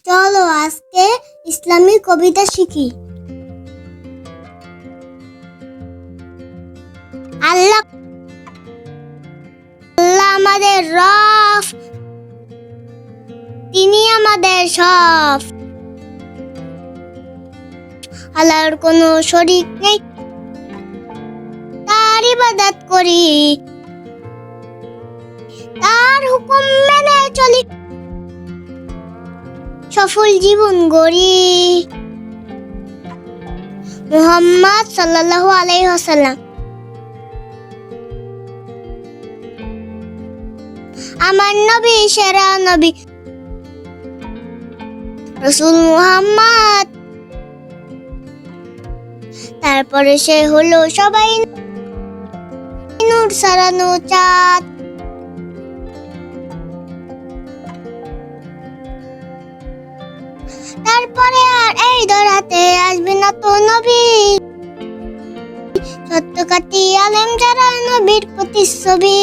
চলো আজকে ইসলামী কবিতা শিখি। আল্লাহ আল্লাহ আমাদের রব, তিনি আমাদের সব। আল্লাহর কোনো শরীক নেই, তার ইবাদত করি, তার হুকুম মেনে চলি, সফল জীবন গড়ি। মুহাম্মদ সাল্লাল্লাহু আলাইহি ওয়াসাল্লাম আমার নবী, সেরা নবী রাসূল মুহাম্মদ। তারপরে সে হলো সবাই নূর সারানো চাঁদ। তারপরে আর এই ধরাতে আসবে না তো নবী, সত্যকাটি আলেম যারা নবীর প্রতিচ্ছবি।